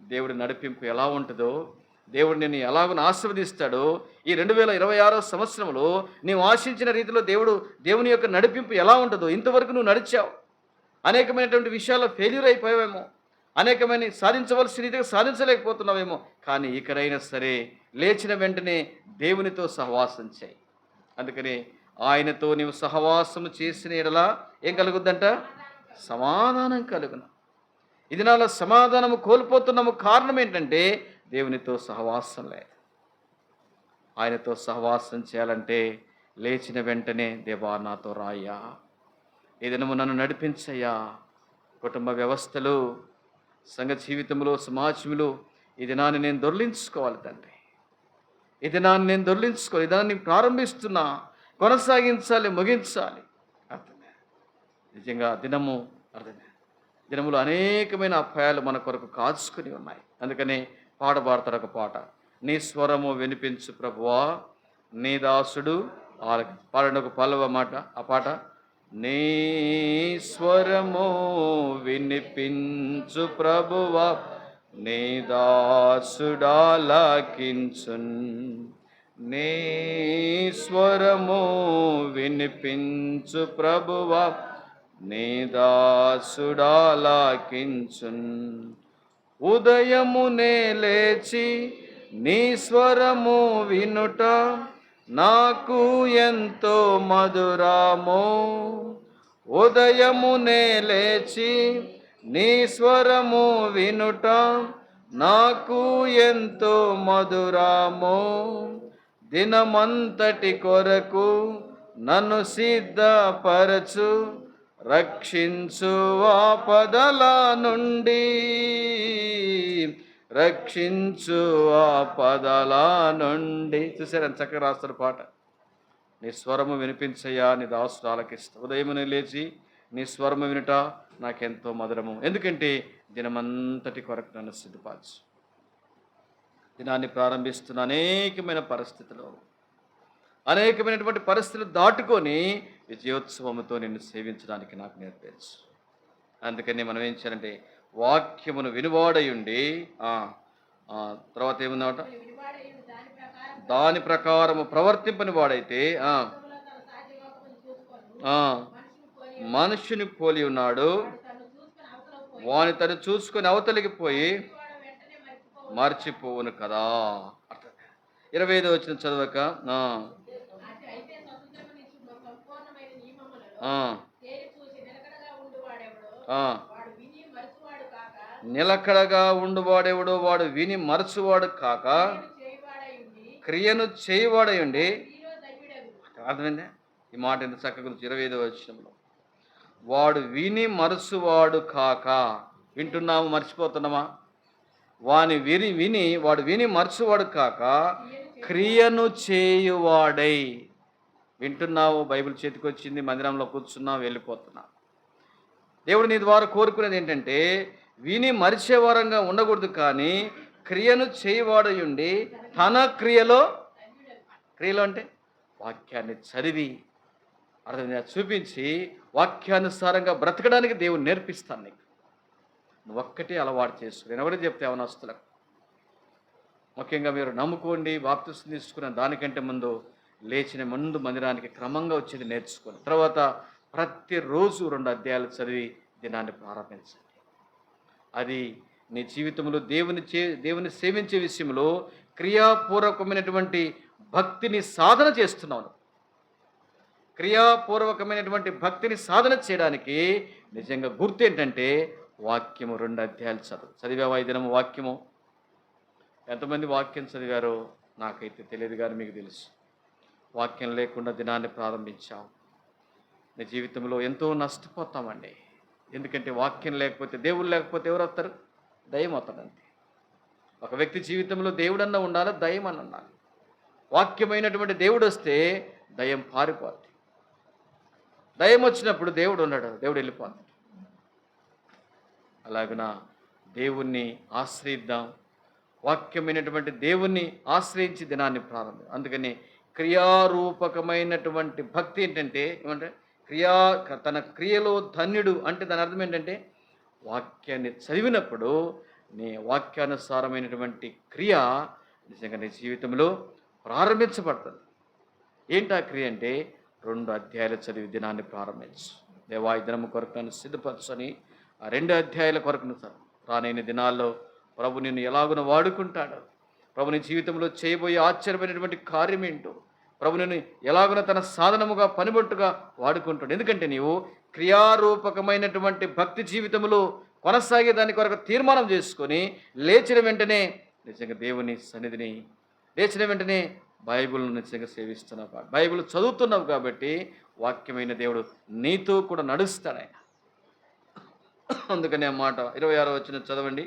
దేవుడి నడిపింపు ఎలా ఉంటుందో, దేవుడు నిన్ను ఎలాగో ఆశీర్వదిస్తాడో, ఈ 2026వ సంవత్సరంలో నీవు ఆశించిన రీతిలో దేవుని యొక్క నడిపింపు ఎలా ఉంటుందో. ఇంతవరకు నువ్వు నడిచావు, అనేకమైనటువంటి విషయాల్లో ఫెయిల్యూర్ అయిపోయావేమో, అనేకమైన సాధించవలసిన రీతిగా సాధించలేకపోతున్నావేమో. కానీ ఇక్కడైనా సరే లేచిన వెంటనే దేవునితో సహవాసం చేయి. అందుకని ఆయనతో నీవు సహవాసం చేసిన ఎడల ఏం కలుగుద్దంట, సమాధానం కలుగును. ఇది నాలో సమాధానము కోల్పోతున్నాము. కారణం ఏంటంటే దేవునితో సహవాసం లేదు. ఆయనతో సహవాసం చేయాలంటే లేచిన వెంటనే దేవా నాతో రాయ్యా, ఏదైనా నన్ను నడిపించయ్యా. కుటుంబ వ్యవస్థలు, సంఘ జీవితంలో, సమాజంలో ఈ దినాన్ని నేను దొర్లించుకోవాలి తండ్రి. ఈ దినాన్ని నేను దొర్లించుకోవాలి, ఈ దినాన్ని ప్రారంభిస్తున్నా, కొనసాగించాలి, ముగించాలి. అర్థమే, నిజంగా దినములు అనేకమైన అపాయాలు మన కొరకు కాచుకొని ఉన్నాయి. అందుకనే పాడతారు ఒక పాట, నీ స్వరము వినిపించు ప్రభువా, నీ దాసుడు పాడండి ఒక పల్లవ మాట, ఆ పాట. నీ స్వరము వినిపించు ప్రభువా, నీ దాసుడాలకించున్. నీ స్వరము వినిపించు ప్రభువా, నీ దాసుడాలకించున్. ఉదయమునే లేచి నీ స్వరము వినుట నాకు ఎంతో మధురము. ఉదయమునే లేచి నీ స్వరము వినుట నాకు ఎంతో మధురము. దినమంతటి కొరకు నన్ను సిద్ధపరచు, రక్షించు ఆపదల నుండి, రక్షించు ఆపదల నుండి. చూసారా చక్కగా రాస్తారు పాట. నీ స్వరము వినిపించయ్యా, నీ దాసుడు ఆలకిస్తా. ఉదయమునే లేచి నీ స్వరము వినుట నాకెంతో మధురము. ఎందుకంటే దినమంతటి కొరకు నన్ను సిద్ధపరచు. దినాన్ని ప్రారంభిస్తున్న అనేకమైన పరిస్థితులు దాటుకొని విజయోత్సవంతో నిన్ను సేవించడానికి నాకు నేర్పించు. అందుకని మనం ఏం చేయాలంటే వాక్యమును వినువాడయుండి, తర్వాత ఏముందట, దాని ప్రకారము ప్రవర్తింపని వాడైతే మనుషుని పోలి ఉన్నాడు. వాని తను చూసుకొని అవతలికి పోయి మర్చిపోవును కదా. 25వ వచనం చదవక, నిలకడగా ఉండువాడెవడో వాడు విని మరచువాడు కాక క్రియను చేయవాడయుండి. అర్థమైందా ఈ మాట? ఎంత చక్కగా 25వ వచనంలో, వాడు విని మరచువాడు కాక. వింటున్నాము, మర్చిపోతున్నామా? వాడు విని మరచువాడు కాక క్రియను చేయువాడై. వింటున్నావు, బైబిల్ చేతికి వచ్చింది, మందిరంలో కూర్చున్నావు, వెళ్ళిపోతున్నావు. దేవుడు నీ ద్వారా కోరుకునేది ఏంటంటే విని మరిచేవారంగా ఉండకూడదు, కానీ క్రియను చేయవాడయుండి తన క్రియలో అంటే వాక్యాన్ని చదివి అర్థం చూపించి వాక్యానుసారంగా బ్రతకడానికి దేవుడు నేర్పిస్తాను నీకు. నువ్వు ఒక్కటే అలవాటు చేసుకుని ఎవరు చెప్తే అవనస్తులకు, ముఖ్యంగా మీరు నమ్ముకోండి, బాప్తిసం తీసుకున్న దానికంటే ముందు లేచిన ముందు మందిరానికి క్రమంగా వచ్చేది నేర్చుకోండి. తర్వాత ప్రతిరోజు 2 అధ్యాయాలు చదివి దినాన్ని ప్రారంభించండి. అది నీ జీవితంలో దేవుని సేవించే విషయంలో క్రియాపూర్వకమైనటువంటి భక్తిని సాధన చేస్తున్నావు. క్రియాపూర్వకమైనటువంటి భక్తిని సాధన చేయడానికి నిజంగా గుర్తు ఏంటంటే వాక్యము 2 అధ్యాయాలు చదివావా ఈ దినము? వాక్యము ఎంతమంది వాక్యం చదివారో నాకైతే తెలియదు, కానీ మీకు తెలుసు. వాక్యం లేకుండా దినాన్ని ప్రారంభించాం, నీ జీవితంలో ఎంతో నష్టపోతామండి. ఎందుకంటే వాక్యం లేకపోతే, దేవుడు లేకపోతే ఎవరు వస్తారు? దయ్యం వస్తాడు అంతే. ఒక వ్యక్తి జీవితంలో దేవుడన్నా ఉండాలి, దయ్యం అని ఉండాలి. వాక్యమైనటువంటి దేవుడు వస్తే దయ్యం పారిపోద్ది. దయ్యం వచ్చినప్పుడు దేవుడు ఉన్నాడు, దేవుడు వెళ్ళిపోతాడు. అలాగున దేవుణ్ణి ఆశ్రయిద్దాం, వాక్యమైనటువంటి దేవుణ్ణి ఆశ్రయించి దినాన్ని ప్రారంభం. అందుకని క్రియారూపకమైనటువంటి భక్తి ఏంటంటే ఏమంటే తన క్రియలో ధన్యుడు అంటే దాని అర్థం ఏంటంటే వాక్యాన్ని చదివినప్పుడు నీ వాక్యానుసారమైనటువంటి క్రియ నిజంగా నీ జీవితంలో ప్రారంభించబడుతుంది. ఏంటి ఆ క్రియ అంటే 2 అధ్యాయాలు చదివి దినాన్ని ప్రారంభించు. దేవా ఈ దినము కొరకు నన్ను సిద్ధపరచని ఆ 2 అధ్యాయాల కొరకు రానైన దినాల్లో ప్రభు నిన్ను ఎలాగున వాడుకుంటాడు, ప్రభు నీ జీవితంలో చేయబోయే ఆశ్చర్యమైనటువంటి కార్యం ఏంటో, ప్రభు నిన్ను ఎలాగున తన సాధనముగా పనిబట్టుగా వాడుకుంటాడు. ఎందుకంటే నీవు క్రియారూపకమైనటువంటి భక్తి జీవితంలో కొనసాగే దాని కొరకు తీర్మానం చేసుకొని లేచిన వెంటనే నిజంగా దేవుని సన్నిధిని, లేచిన వెంటనే బైబిల్ను నిజంగా సేవిస్తున్నావు, బైబిల్ చదువుతున్నావు కాబట్టి వాక్యమైన దేవుడు నీతో కూడా నడుస్తాడు ఆయన. అందుకని ఆ మాట 26వ వచనం చదవండి.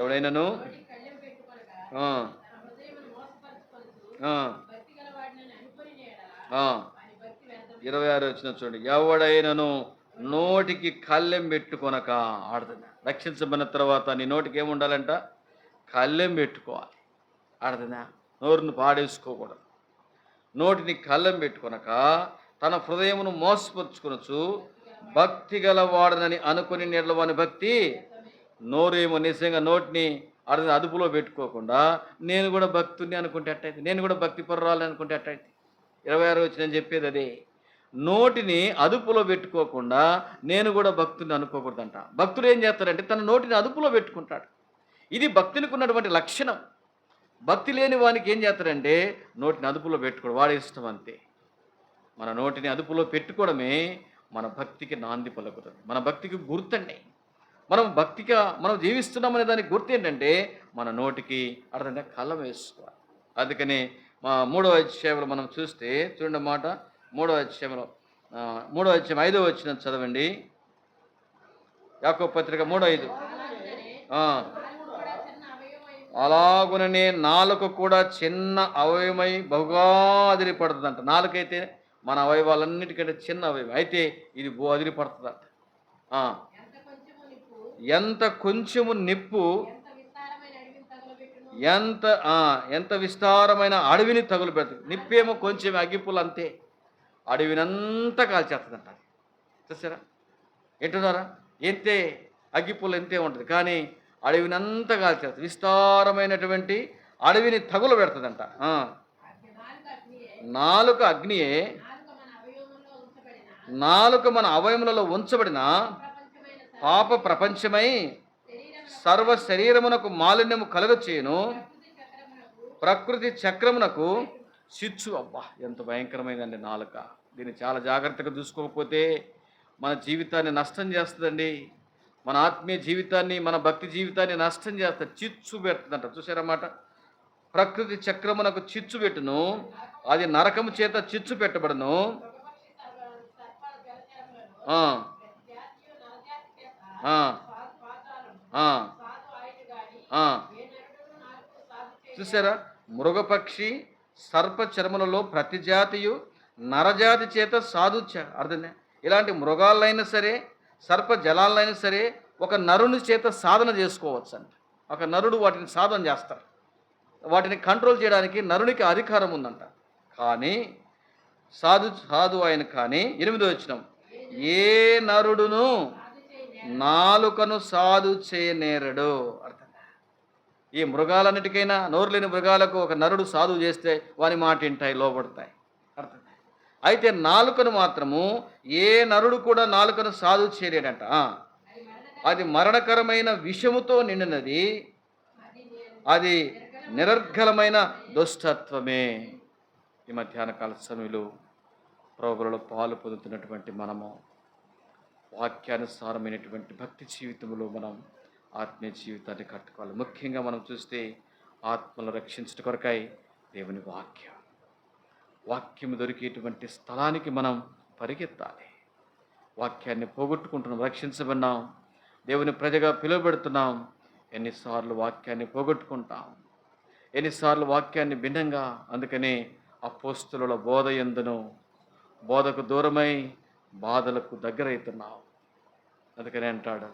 ఎవడైనాను 26 వచ్చిన చూడండి. ఎవడైనను నోటికి కళ్ళెం పెట్టుకొనక ఆడుతుంది. రక్షించబడిన తర్వాత నీ నోటికి ఏముండాలంట? కళ్ళెం పెట్టుకోవాలి. ఆడుతుందా? నోరును పాడేసుకోకూడదు. నోటిని కళ్ళెం పెట్టుకొనక తన హృదయమును మోసపరుచుకొనొచ్చు భక్తి గలవాడనని అనుకుని నిలవని భక్తి నోరేమో నిజంగా నోటిని అదుపులో పెట్టుకోకుండా నేను కూడా భక్తుని అనుకుంటే అట్టయితే, నేను కూడా భక్తి పర్రాలని అనుకుంటే అట్టయితే. 26 వచ్చి నేను చెప్పేది అదే. నోటిని అదుపులో పెట్టుకోకుండా నేను కూడా భక్తుని అనుకోకూడదంట. భక్తుడు ఏం చేస్తాడంటే తన నోటిని అదుపులో పెట్టుకుంటాడు. ఇది భక్తునికి ఉన్నటువంటి లక్షణం. భక్తి లేని వానికి ఏం చేస్తాడంటే నోటిని అదుపులో పెట్టుకోడు, వాడి ఇష్టం అంతే. మన నోటిని అదుపులో పెట్టుకోవడమే మన భక్తికి నాంది పలుకుతుంది, మన భక్తికి గుర్తండి. మనం జీవిస్తున్నామనే దానికి గుర్తు ఏంటంటే మన నోటికి అర్థంగా కళ్ళం వేసుకోవాలి. అందుకని మా 3వ అధ్యాయంలో మనం చూస్తే చూడండి మాట, 3వ అధ్యాయంలో 3వ అధ్యాయం 5వ వచనం చదవండి. యాకోబు పత్రిక 3:5. అలాగుననే నాలుక కూడా చిన్న అవయవమై బహుగా అదిరిపడుతుందంట. నాలుకైతే మన అవయవాలన్నిటికంటే చిన్న అవయవం, అయితే ఇది అదిరిపడుతుందంట. ఎంత కొంచెము నిప్పు ఎంత విస్తారమైన అడవిని తగులు పెడుతుంది. నిప్పేమో కొంచెం, అగ్గిపుల్ల అంతే, అడవినంతా కాల్చేస్తుందంట. చూసారా, ఏంటున్నారా? ఎంతే అగ్గిపుల్ల ఎంతే ఉంటుంది, కానీ అడవినంతా కాల్చేస్తుంది. విస్తారమైనటువంటి అడవిని తగులు పెడుతుందంట. నాలుక అగ్నియే, నాలుక మన అవయములలో ఉంచబడిన పాప ప్రపంచమై సర్వ శరీరమునకు మాలిన్యము కలుగచేయును, ప్రకృతి చక్రమునకు చిచ్చు. అబ్బా, ఎంత భయంకరమైందండి నాలుక. దీన్ని చాలా జాగ్రత్తగా చూసుకోకపోతే మన జీవితాన్ని నష్టం చేస్తుందండి. మన ఆత్మీయ జీవితాన్ని, మన భక్తి జీవితాన్ని నష్టం చేస్తుంది, చిచ్చు పెడుతుందంట. చూసారన్నమాట. ప్రకృతి చక్రమునకు చిచ్చు పెట్టును, అది నరకము చేత చిచ్చు పెట్టబడును. చూసారా, మృగపక్షి సర్ప చర్మలలో ప్రతి జాతియు నరజాతి చేత అర్థం. ఇలాంటి మృగాలైనా సరే, సర్ప జలాలైనా సరే ఒక నరుని చేత సాధన చేసుకోవచ్చు అంట. ఒక నరుడు వాటిని సాధన చేస్తారు, వాటిని కంట్రోల్ చేయడానికి నరునికి అధికారం ఉందంట. కానీ సాధు ఆయన కానీ 8వ వచనం, ఏ నరుడును నాలుకను సాధు చేయనేరడు. అర్థం. ఈ మృగాలన్నిటికైనా, నోరు లేని మృగాలకు ఒక నరుడు సాధువు చేస్తే వాని మాట వింటాయి, లోబడతాయి. అర్థం. అయితే నాలుకను మాత్రము ఏ నరుడు కూడా నాలుకను సాధువు చేయలేడంట. అది మరణకరమైన విషముతో నిండినది, అది నిరర్ఘలమైన దుష్టత్వమే. ఈ మధ్యాహ్న కాల సమయంలో ప్రభువులో పాలు పొందుతున్నటువంటి మనము వాక్యానుసారమైనటువంటి భక్తి జీవితంలో మనం ఆత్మీయ జీవితాన్ని కట్టుకోవాలి. ముఖ్యంగా మనం చూస్తే ఆత్మను రక్షించట కొరకై దేవుని వాక్యం దొరికేటువంటి స్థలానికి మనం పరిగెత్తాలి. వాక్యాన్ని పోగొట్టుకుంటున్నాం, రక్షించబడినాం, దేవుని ప్రజగా పిలువబెడుతున్నాం. ఎన్నిసార్లు వాక్యాన్ని పోగొట్టుకుంటాం, ఎన్నిసార్లు వాక్యాన్ని భిన్నంగా. అందుకనే అపోస్తలుల బోధ యందును బోధకు దూరమై బాధలకు దగ్గరవుతున్నావు. అందుకనే అంటాడు,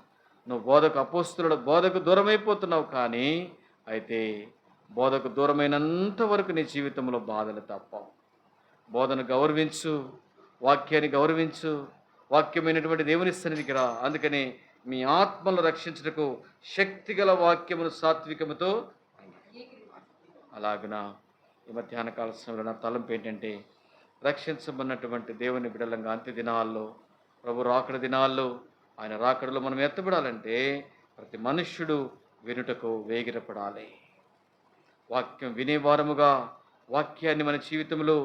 నువ్వు అపోస్తలుల బోధకు దూరమైపోతున్నావు, కానీ అయితే బోధకు దూరమైనంత వరకు నీ జీవితంలో బాధలు తప్పవు. బోధను గౌరవించు, వాక్యాన్ని గౌరవించు, వాక్యమైనటువంటి దేవుని సన్నిధికి రా. అందుకని మీ ఆత్మను రక్షించుటకు శక్తిగల వాక్యమును సాత్వికముతో. అలాగున ఈ మధ్యాహ్న కాల సమయంలో నా తలంపు ఏంటంటే, రక్షించబడినటువంటి దేవుని బిడ్డలంగా అంత్య దినాల్లో, ప్రభు రాకడ దినాల్లో, ఆయన రాకడలో మనం ఎత్తబడాలంటే ప్రతి మనుష్యుడు వినుటకు వేగిరపడాలి. వాక్యం వినేవారముగా, వాక్యాన్ని మన జీవితంలో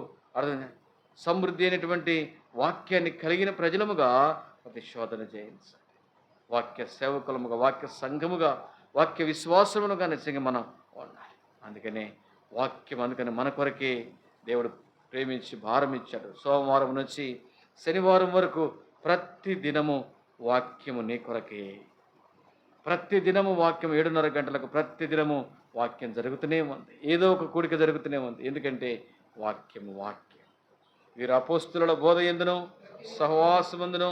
సమృద్ధి అయినటువంటి వాక్యాన్ని కలిగిన ప్రజలముగా ప్రతి శోధన చేయించాలి. వాక్య సేవకులముగా, వాక్య సంఘముగా, వాక్య విశ్వాసములుగా నిజంగా మనం ఉండాలి. అందుకని మన కొరకే దేవుడు ప్రేమించి భారం ఇచ్చాడు. సోమవారం నుంచి శనివారం వరకు ప్రతి దినము వాక్యము నీ కొరకే. ప్రతి దినము వాక్యం 7:30 గంటలకు ప్రతి దినము వాక్యం జరుగుతూనే ఉంది, ఏదో ఒక కూడిక జరుగుతూనే ఉంది. ఎందుకంటే వాక్యం వీరు అపోస్తలుల బోధ యందును, సహవాసమందును,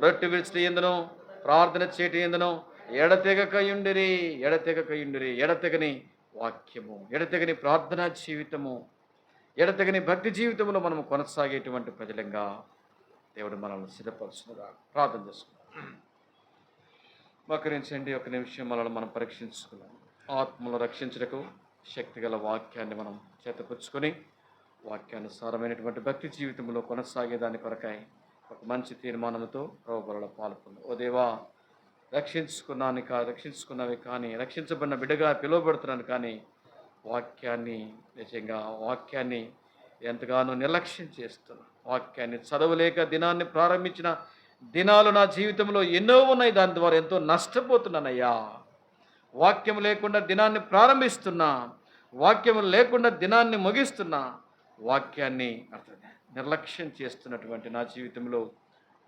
రొట్టె విరుచుట యందును, ప్రార్థన చేయట యందును ఎడతెగకయుండిరి. ఎడతెగని వాక్యము, ఎడతెగని ప్రార్థనా జీవితము, ఎడతెగని భక్తి జీవితంలో మనం కొనసాగేటువంటి ప్రజలంగా దేవుడు మనల్ని సిద్ధపరుచునుగా. ప్రార్థన చేసుకుందాం. మకరించండి. ఒక నిమిషం మనల్ని మనం పరీక్షించుకుందాం. ఆత్మను రక్షించుటకు శక్తిగల వాక్యాన్ని మనం చేతపుచ్చుకొని వాక్యానుసారమైనటువంటి భక్తి జీవితంలో కొనసాగేదాని కొరకాయ ఒక మంచి తీర్మానంతో ప్రభువులో పాల్గొంది. ఓ దేవా, రక్షించుకున్నవి కానీ రక్షించబడిన బిడ్డగా పిలువబడుతున్నాను కానీ వాక్యాన్ని నిజంగా వాక్యాన్ని ఎంతగానో నిర్లక్ష్యం చేస్తున్నా. వాక్యాన్ని చదవలేక దినాన్ని ప్రారంభించిన దినాలు నా జీవితంలో ఎన్నో ఉన్నాయి. దాని ద్వారా ఎంతో నష్టపోతున్నానయ్యా. వాక్యం లేకుండా దినాన్ని ప్రారంభిస్తున్నా, వాక్యం లేకుండా దినాన్ని ముగిస్తున్నా. వాక్యాన్ని నిర్లక్ష్యం చేస్తున్నటువంటి నా జీవితంలో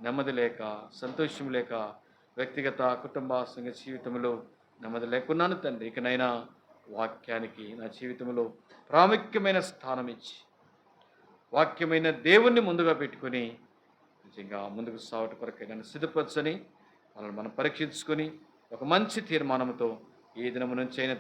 నెమ్మది లేక, సంతోషం లేక, వ్యక్తిగత కుటుంబ సంఘ జీవితంలో నెమ్మది లేకున్నాను తండ్రి. ఇకనైనా వాక్యానికి నా జీవితంలో ప్రాముఖ్యమైన స్థానం ఇచ్చి వాక్యమైన దేవుణ్ణి ముందుగా పెట్టుకొని నిజంగా ముందుకు సాగట కొరకై నన్ను సిద్ధపరచని మనల్ని మనం పరీక్షించుకొని ఒక మంచి తీర్మానంతో ఈ దినము నుంచి అయిన